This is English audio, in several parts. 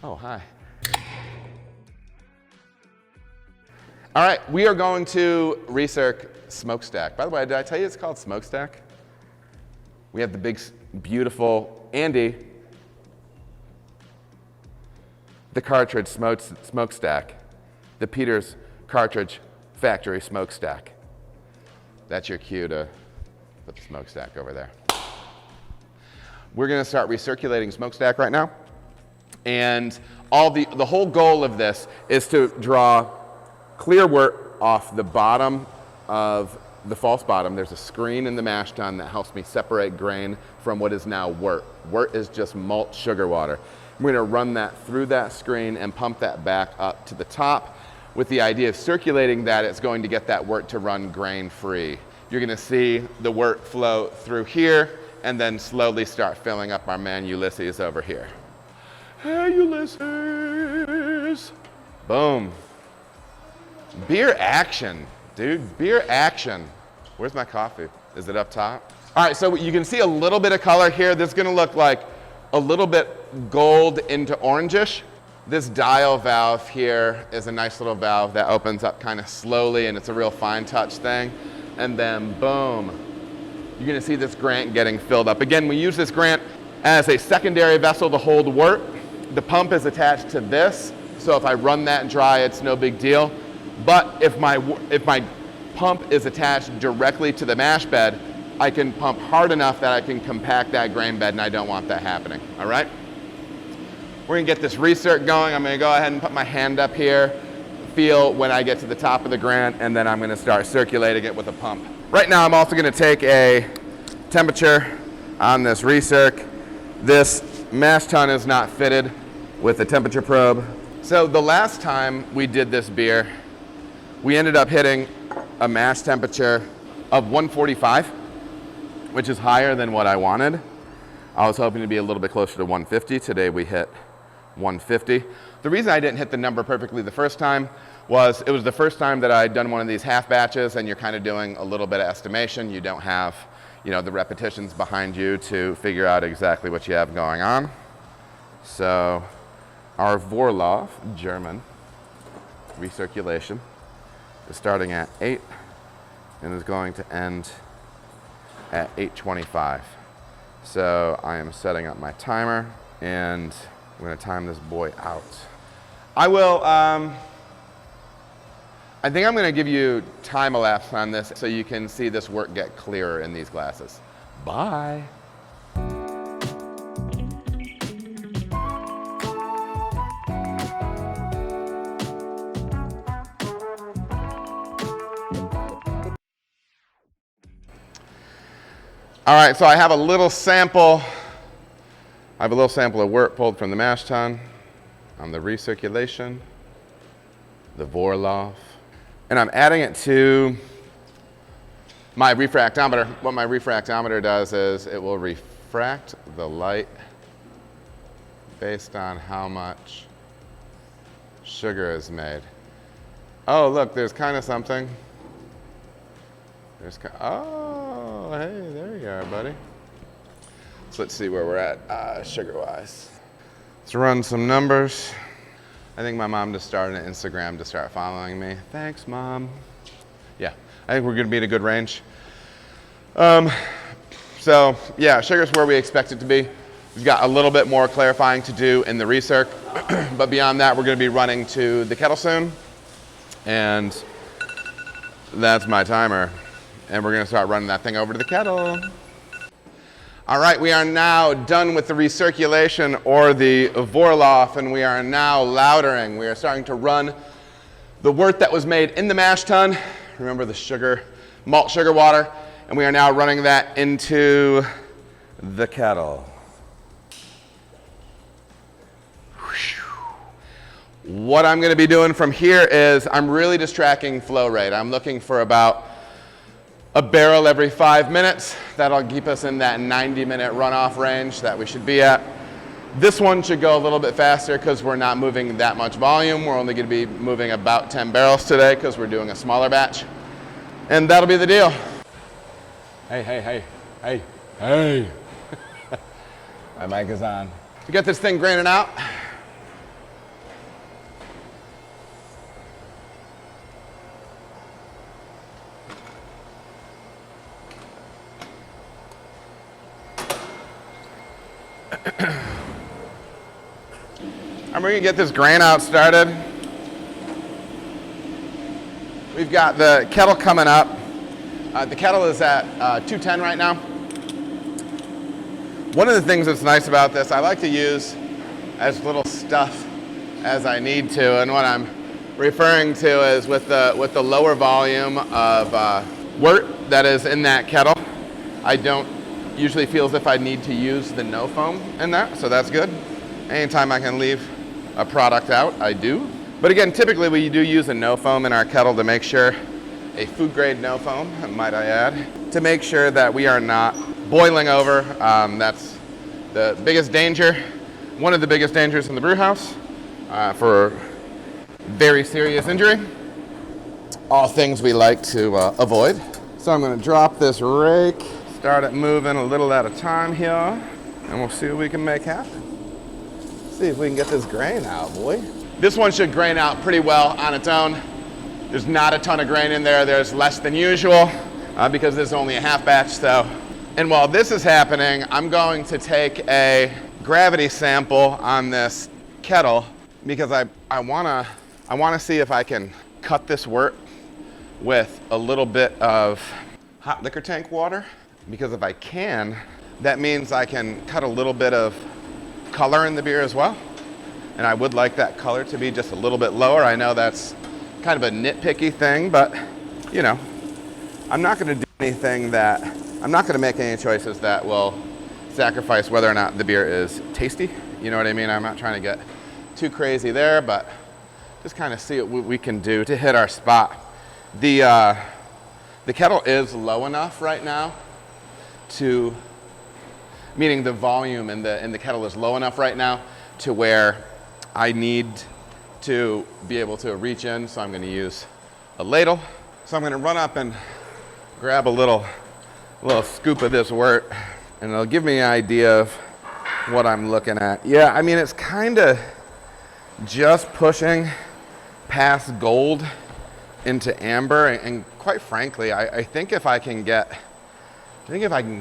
Oh, hi. All right, we are going to recirc Smokestack. By the way, did I tell you it's called Smokestack? We have the big, beautiful Andy, the Cartridge Smokestack, the Peters Cartridge Factory Smokestack. That's your cue to put the smokestack over there. We're going to start recirculating Smokestack right now. And the whole goal of this is to draw clear wort off the bottom of the false bottom. There's a screen in the mash tun that helps me separate grain from what is now wort. Wort is just malt sugar water. We're going to run that through that screen and pump that back up to the top with the idea of circulating that. It's going to get that wort to run grain free. You're going to see the wort flow through here and then slowly start filling up our man Ulysses over here. Hey, Ulysses. Boom. Beer action, dude. Beer action. Where's my coffee? Is it up top? All right, so you can see a little bit of color here. This is going to look like a little bit gold into orangish. This dial valve here is a nice little valve that opens up kind of slowly, and it's a real fine touch thing. And then boom, you're going to see this grant getting filled up. Again, we use this grant as a secondary vessel to hold wort. The pump is attached to this, so if I run that dry, it's no big deal. But if my pump is attached directly to the mash bed, I can pump hard enough that I can compact that grain bed, and I don't want that happening, all right? We're gonna get this recirc going. I'm gonna go ahead and put my hand up here, feel when I get to the top of the grant, and then I'm gonna start circulating it with a pump. Right now, I'm also gonna take a temperature on this recirc. This mash tun is not fitted with a temperature probe. So the last time we did this beer, we ended up hitting a mash temperature of 145, which is higher than what I wanted. I was hoping to be a little bit closer to 150. Today we hit 150. The reason I didn't hit the number perfectly the first time was it was the first time that I'd done one of these half batches, and you're kind of doing a little bit of estimation. You don't have, the repetitions behind you to figure out exactly what you have going on. So our Vorlauf German recirculation is starting at 8 and is going to end at 8:25. So I am setting up my timer, and I'm going to time this boy out. I think I'm going to give you time elapse on this so you can see this wort get clearer in these glasses. Bye. All right, so I have a little sample. Of wort pulled from the mash tun on the recirculation, the Vorlauf, and I'm adding it to my refractometer. What my refractometer does is it will refract the light based on how much sugar is made. Oh, look, there's kind of something. Oh, hey, there you are, buddy. So let's see where we're at sugar-wise. Let's run some numbers. I think my mom just started an Instagram to start following me. Thanks, Mom. Yeah, I think we're gonna be in a good range. So yeah, sugar's where we expect it to be. We've got a little bit more clarifying to do in the recirc, but beyond that, we're gonna be running to the kettle soon. And that's my timer. And we're gonna start running that thing over to the kettle. All right, we are now done with the recirculation or the Vorlauf, and we are now loudering. We are starting to run the wort that was made in the mash tun. Remember the sugar, malt sugar water, and we are now running that into the kettle. What I'm gonna be doing from here is I'm really just tracking flow rate. I'm looking for about a barrel every 5 minutes. That'll keep us in that 90-minute runoff range that we should be at. This one should go a little bit faster because we're not moving that much volume. We're only going to be moving about 10 barrels today because we're doing a smaller batch. And that'll be the deal. Hey. My mic is on. To get this thing graining out, And we're gonna get this grain out started. We've got the kettle coming up. The kettle is at 210 right now. One of the things that's nice about this, I like to use as little stuff as I need to, and what I'm referring to is with the lower volume of wort that is in that kettle, I don't usually feel as if I need to use the no foam in that, so that's good. Anytime I can leave a product out, I do. But again, typically we do use a no foam in our kettle to make sure, a food grade no foam, might I add, to make sure that we are not boiling over. That's the biggest danger, one of the biggest dangers in the brew house for very serious injury. All things we like to avoid. So I'm gonna drop this rake, start it moving a little at a time here, and we'll see what we can make happen. See if we can get this grain out, boy. This one should grain out pretty well on its own. There's not a ton of grain in there. There's less than usual because this is only a half batch. So, and while this is happening, I'm going to take a gravity sample on this kettle because I wanna see if I can cut this wort with a little bit of hot liquor tank water. Because if I can, that means I can cut a little bit of color in the beer as well. And I would like that color to be just a little bit lower. I know that's kind of a nitpicky thing, but you know, I'm not gonna do anything that, I'm not gonna make any choices that will sacrifice whether or not the beer is tasty. You know what I mean? I'm not trying to get too crazy there, but just kind of see what we can do to hit our spot. The kettle is low enough right now to, meaning the volume in the kettle is low enough right now to where I need to be able to reach in, so I'm gonna use a ladle. So I'm gonna run up and grab a little scoop of this wort, and it'll give me an idea of what I'm looking at. Yeah, I mean, it's kinda just pushing past gold into amber, and quite frankly, I think if I can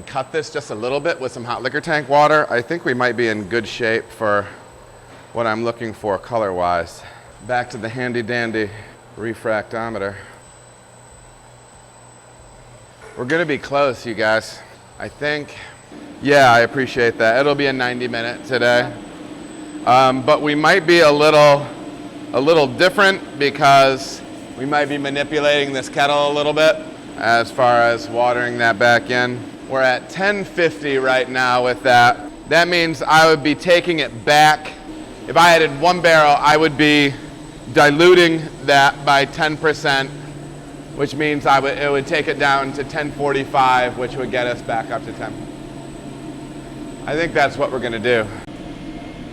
cut this just a little bit with some hot liquor tank water, I think we might be in good shape for what I'm looking for color-wise. Back to the handy-dandy refractometer. We're gonna be close, you guys. I think, yeah, I appreciate that. It'll be a 90-minute today. But we might be a little different because we might be manipulating this kettle a little bit as far as watering that back in. We're at 1050 right now with that. That means I would be taking it back. If I added one barrel, I would be diluting that by 10%, which means it would take it down to 1045, which would get us back up to 10. I think that's what we're gonna do.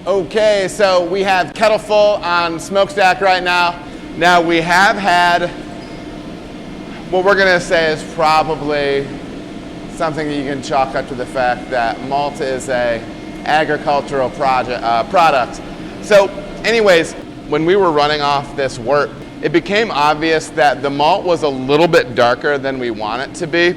Okay, so we have kettle full on Smokestack right now. Now we have had what we're gonna say is probably something that you can chalk up to the fact that malt is a agricultural product. So anyways, when we were running off this wort, it became obvious that the malt was a little bit darker than we want it to be.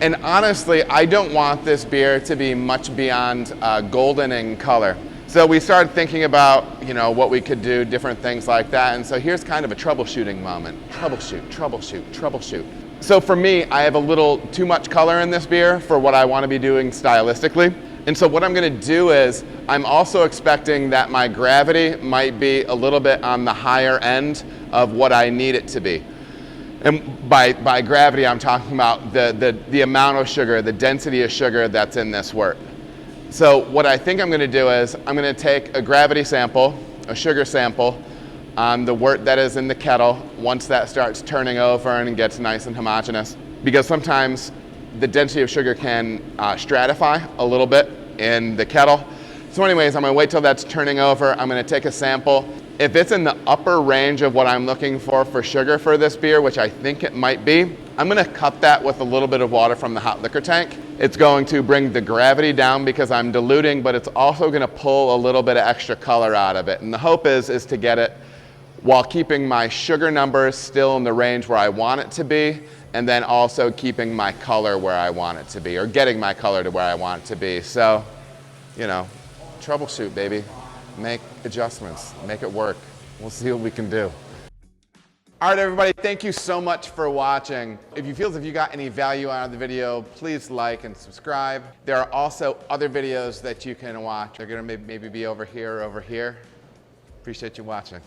And honestly, I don't want this beer to be much beyond golden in color. So we started thinking about, you know, what we could do, different things like that. And so here's kind of a troubleshooting moment. Troubleshoot. So for me, I have a little too much color in this beer for what I want to be doing stylistically. And so what I'm going to do is I'm also expecting that my gravity might be a little bit on the higher end of what I need it to be. And by gravity, I'm talking about the amount of sugar, the density of sugar that's in this wort. So what I think I'm going to do is I'm going to take a gravity sample, a sugar sample, on the wort that is in the kettle once that starts turning over and gets nice and homogeneous. Because sometimes the density of sugar can stratify a little bit in the kettle. So anyways, I'm going to wait till that's turning over. I'm going to take a sample. If it's in the upper range of what I'm looking for sugar for this beer, which I think it might be, I'm going to cup that with a little bit of water from the hot liquor tank. It's going to bring the gravity down because I'm diluting, but it's also going to pull a little bit of extra color out of it. And the hope is to get it while keeping my sugar numbers still in the range where I want it to be, and then also keeping my color where I want it to be, or getting my color to where I want it to be. So, you know, troubleshoot, baby. Make adjustments, make it work. We'll see what we can do. All right, everybody, thank you so much for watching. If you feel as if you got any value out of the video, please like and subscribe. There are also other videos that you can watch. They're gonna maybe be over here or over here. Appreciate you watching.